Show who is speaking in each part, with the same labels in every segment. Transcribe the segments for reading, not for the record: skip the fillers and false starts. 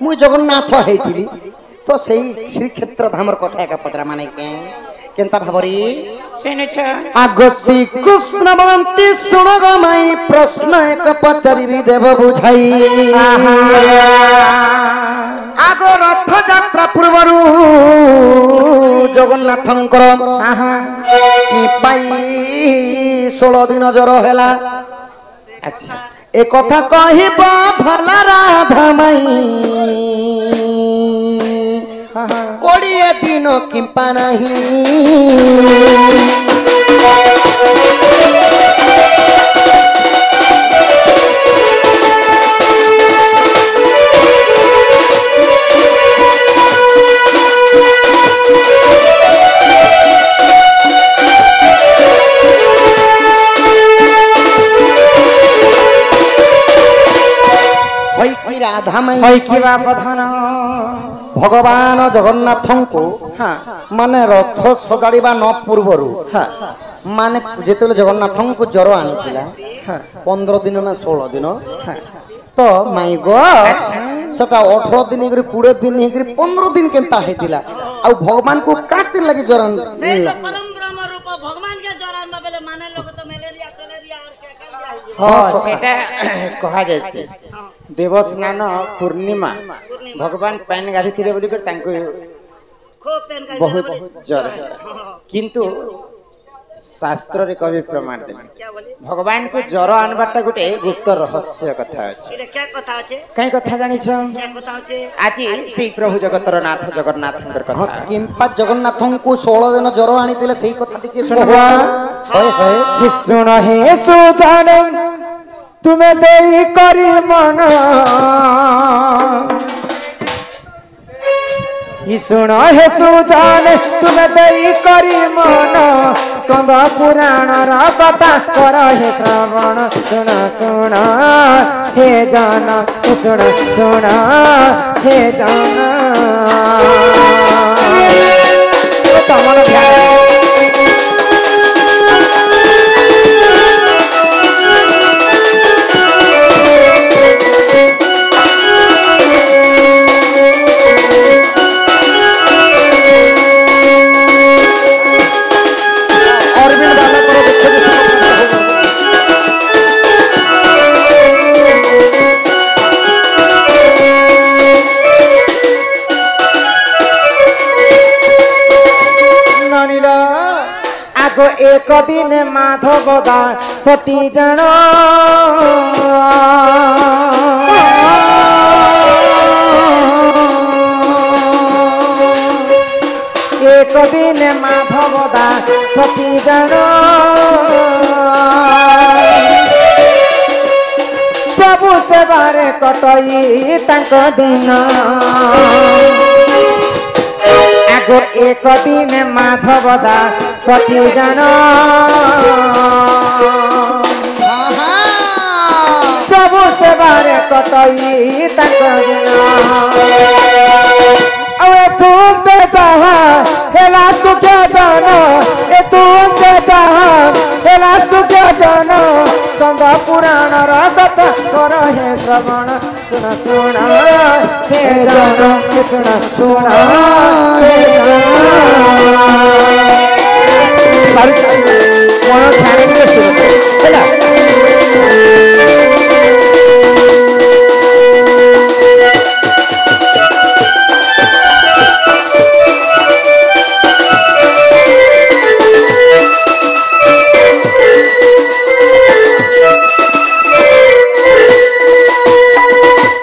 Speaker 1: मुई जगन्नाथ हेतिली तो सही श्री क्षेत्र धामर कथा एका पत्रा माने के केनता भाबरी
Speaker 2: सुनछ
Speaker 1: आगो श्री कृष्ण बंती सुन गमाई प्रश्न एक पचारिबी देव बुझाई आगो रथ यात्रा पूर्वरु जगन्नाथंकर की पाई 16 दिन जर हैला अच्छा ए कथा कहिबा भला राधा माई कोड़िए दिन किंपा नहीं राधा मई भगवान जगन्नाथ को माने रथ सजाड़वा न पूर्वर माने जिते जगन्नाथ को ज्वर आनी 15 दिन ना 16 दिन तो माई गो सका 18 दिन 20 दिन 15 दिन केनता हेतिला आ भगवान को काटे लगी ज्वर
Speaker 3: परम ब्रह्म रूप भगवान के ज्वर आनबा बेले माने लोग तो मलेरिया तलेरिया और के कर दिया
Speaker 2: हां सेटा कहा जैसे देवस्नान पूर्णिमा भगवान पैन गाधी थिले बोली कर तांको
Speaker 3: खूब पेन का
Speaker 2: बहुत ज्वर किंतु शास्त्र रे कवि प्रमाण दे
Speaker 3: क्या बोले
Speaker 2: भगवान को ज्वर आनबाटा गुटे गुप्त रहस्य कथा अछि
Speaker 3: इरे क्या कथा अछि
Speaker 2: कई कथा जानि छ
Speaker 3: क्या कथा अछि
Speaker 2: आज सेई प्रभु जगतर नाथ जगन्नाथंकर कथा
Speaker 1: किंपा जगन्नाथ को 16 दिन ज्वर आनी थिले सेही कथा टिके
Speaker 2: सुनवा
Speaker 1: होय होय
Speaker 2: सुन हे सुजान तुम्हें देई करी मन सुन हे सुजान तुम्हें देई करी मन स्कंद पुराण कथा कर हे श्रवण सुन सुन हे जान सुन सुन हे जान तमन ध्यान एक दिन माधव दा सती जन एक दिन माधव दा सती जन प्रभु सेवारे कटई तांक दिन आगो एक दिन माधव दा सती जन प्रभु सेवारे कटई तांक दिन अवे तुम जहा हेला सुख जन ए तुम जहा हेला सुख जन स्कंद पुराण कथा कर हे श्रवण सुन सुन हे जन सुन सुन हे मन ध्यान से सुन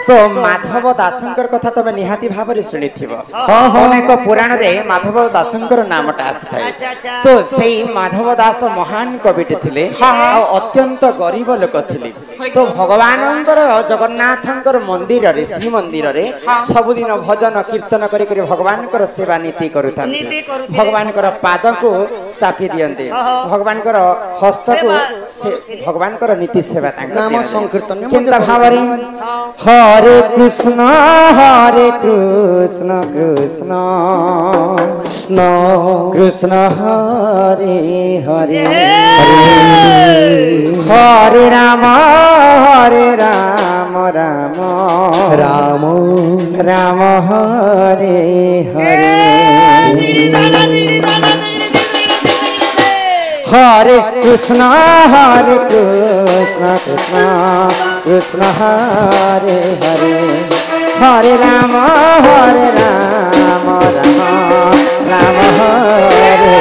Speaker 2: तो माधव दासंकर कथा तबे निहाती भाबरे सुनिथिबो अनेक पुराण रे माधव दासंकर नामटा आसथाय तो सेई माधव दास महान कविटे थिले आ अत्यंत गरीब लोक थिले तो भगवानंकर जगन्नाथंकर मंदिर रे श्री मंदिर रे सब दिन भजन कीर्तन करी करी भगवानकर सेवा नीति करूथांते भगवानकर पाद को चापी दियंते भगवानकर हस्त को भगवानकर नीति सेवा तांकर
Speaker 1: नाम संकीर्तन
Speaker 2: केनता भाबरे हरे कृष्ण कृष्ण कृष्ण कृष्ण हरे हरे हरे राम राम राम राम हरे हरे हरे कृष्ण कृष्ण कृष्ण हरे हरे हरे राम राम राम हरे हरे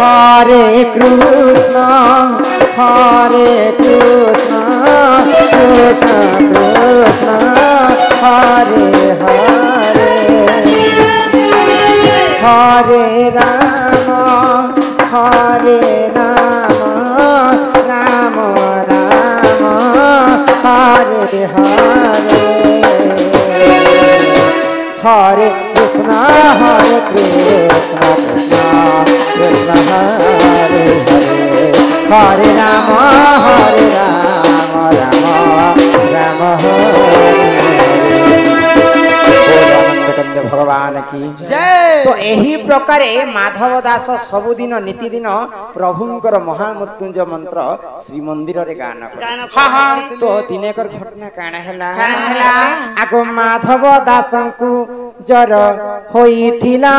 Speaker 2: हरे कृष्ण कृष्ण कृष्ण हरे हरे हरे राम राम राम हरे हरे हरे कृष्ण कृष्ण कृष्ण हरे हरे हरे राम राम राम हरे भगवान की जय। तो यही प्रकार माधव दास सबुदिन नीतिदिन प्रभुंकर महामृत्युंजय मंत्र श्रीमंदिर रे गान कर। तो दिनेकर घटना काना हैला आगो माधव दास को जर होइथिला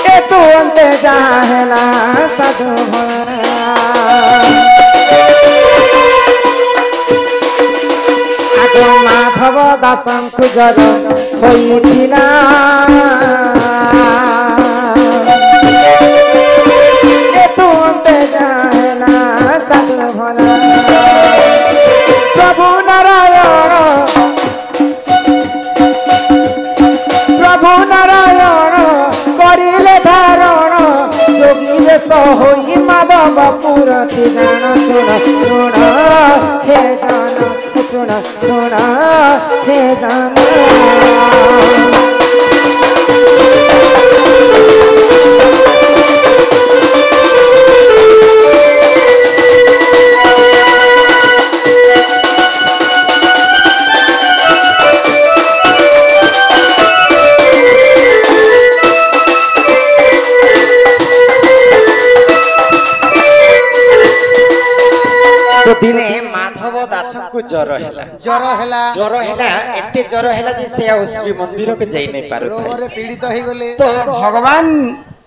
Speaker 2: ए तो अंते जाहला साधु माधव दासन जर होइथिला ए तू अंते जाहला साधु भला प्रभु नारायण करिले धारण जोगी बेश होई माधव पुरति जान सुन हे जान सुन हे जान तो दिने माधव दास को ज्वर हैला एते ज्वर हैला जे से श्री मंदिर के जाई नै पारु पीड़ित हो गले। तो भगवान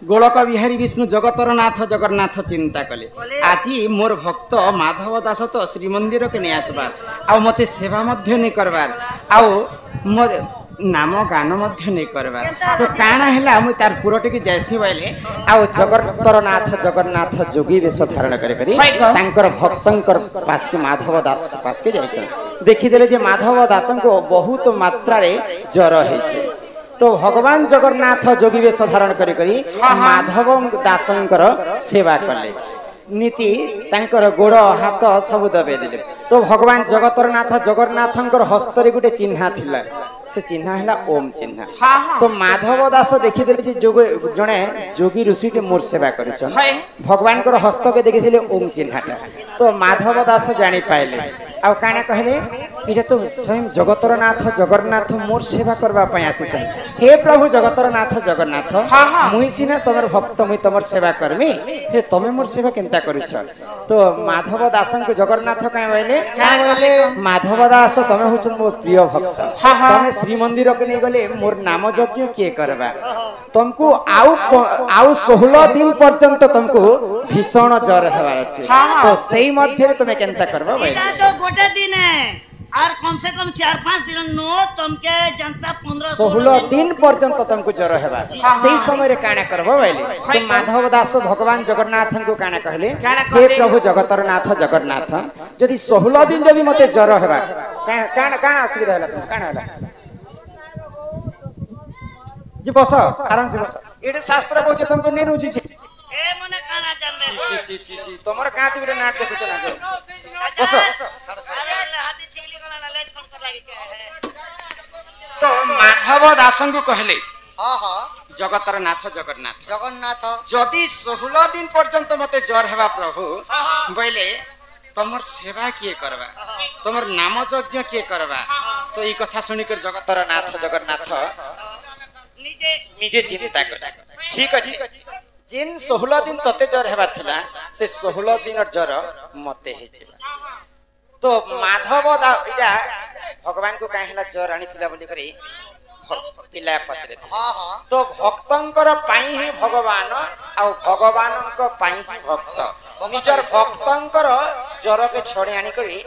Speaker 2: गोलक बिहारी विष्णु जगतर नाथ जगन्नाथ चिंता कले आज मोर भक्त माधव दास तो श्री मंदिर के नहीं आसबार आ मते सेवा मध्य नहीं करबार आ मोर नाम गान मध्य नहीं करबार तो काना हैला मु तार पुरटे के जैसी बोले आ जगतर नाथ जगन्नाथ जोगी वेश धारण करी तांकर भक्तंकर पास के माधव दास के पास के जाइछन देखि देले जे माधव दासन को बहुत मात्रा रे ज्वर हैছে। तो भगवान जगन्नाथ जोगी वेश धारण करी माधव दासंकर सेवा कले नीति तांकर गोड़ हाथ सब दबे देले। तो भगवान जगतरनाथ जगन्नाथंकर हस्तरे गुटे चिन्हा थिला से चिन्हा हैला ओम चिन्हा। तो माधव दास देखि देले जे जणे जोगी ऋषि के मोर सेवा करिछन भगवान कर हस्त के देखि देले ओम चिन्हाटा। तो माधव दास जानि पाइले आ काना कहले इटा तो स्वयं जगतरनाथ जगन्नाथ मोर सेवा करबा पय आसिछन हे प्रभु जगतरनाथ जगन्नाथ मुई सिना तमर भक्त मुई तमर सेवा करमी हे तमे मोर सेवा केनता करिछ। तो माधव दासन को जगन्नाथ काय बोले माधव दास तमे होछन मोर प्रिय भक्त तमे श्री मंदिर के नहीं गले मोर नाम यज्ञ के करबा तुमको आउ 16 दिन पर्यंत तुमको भीषण ज्वर हेबार अछि। तो सेही मध्य तमे केनता करबा बोले
Speaker 3: तो गोटे दिन है और कम से कम 4-5 दिन नो तुमके जनता
Speaker 2: 16 दिन पर्यंत तुमको ज्वर हेबा सेही समय रे काना करबो बोले। तो माधव दास भगवान जगन्नाथ को काना कहले हे प्रभु जगतरनाथ जगन्नाथ यदि 16 दिन यदि मते ज्वर हेबा काना असुविधा होला काना होला जी बस आराम से बस एटे शास्त्र कहै तुमको नै रुचि छै
Speaker 3: ए मने काना जानले
Speaker 2: ची तमर काती बेटा नाट देखु छ ना बस
Speaker 3: अरे हाथी छिगली गला ना लेज फोन कर लागी के है।
Speaker 2: तो माधव दासन को कहले
Speaker 1: हां
Speaker 2: जगतरनाथ जगन्नाथ
Speaker 1: जदि
Speaker 2: 16 दिन पर्यंत मते ज्वर हेबा प्रभु बोले तमर सेवा किए करबा तमर नाम यज्ञ किए करबा। तो ई कथा सुनी कर जगतरनाथ जगन्नाथ निजे चिंता कर ठीक अछि जिन 16 दिन तते जर हेबार थिला से 16 दिन जर मते हे तो माधव इटा भगवान को काहे हला जर आनी थिला बोली करी पिला पत्रे तो भक्तंकर पाई ही भगवान आ भगवानक पाई ही भक्त निजर भक्तंकर जर के छड़े आनी करी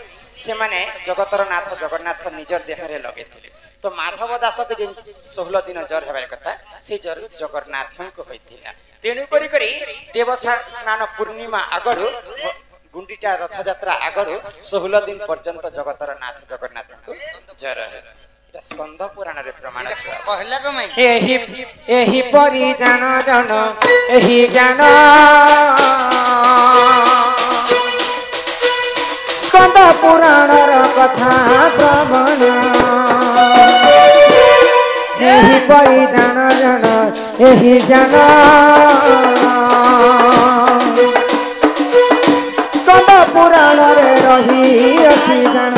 Speaker 2: से माने जगतर नाथ जगन्नाथ निजर देह रे लगे थिले तो माधव दास के जिन 16 दिन जर हेबार कथा से जर जगन्नाथ को होइथिला तेणु करी करी देवस्नान पूर्णिमा आगरु गुंडीटा रथ यात्रा आगरु 16 दिन पर्यंत जगतर नाथ जगन्नाथ को जर हेसी स्कंद पुराण रे प्रमाण छै
Speaker 3: कहला कमाई
Speaker 2: एही परि जान जान एही ज्ञान स्कंद पुराण र कथा श्रवण एही परि जान जान एही ज्ञान स्कंद पुराण रे रही अछि जान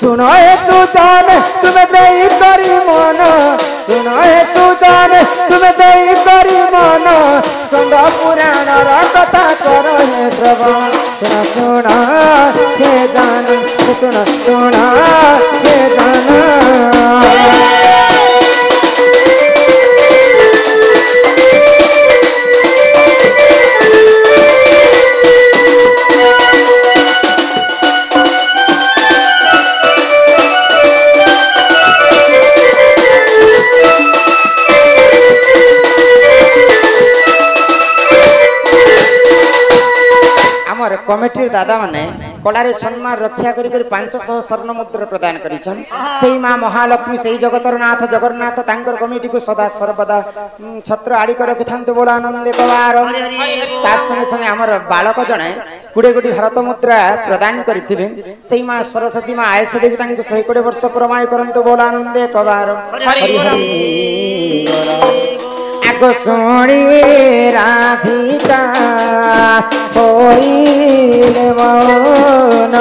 Speaker 2: सुनो हे सुजान तुम्हें दई करी मन सुनो हे सुजान तुम्हें दई करी मन स्कंद पुराण र कथा करो हे श्रवण सुन सुन हे जान सुन सुन हे जान कमिटी दादा माने कलारे सम्मान रक्षा करी 500 स्वर्ण मुद्रा प्रदान करिछन सेही मां महालक्ष्मी सेही जगतर नाथ जगन्नाथ तांकर कमिटी को सदा सर्वदा छत्र आड़ी कर रखिथांते बोल आनंद कवार तार संगे संगे हमर बालक जणे 20 भारत मुद्रा प्रदान करिथिले सेही मां सरस्वती मां आयुष देवी तांको 120 वर्ष प्रमाय करंतो बोल आनंद कवार हरि हरि आगो सुणी राधिका होइले मौन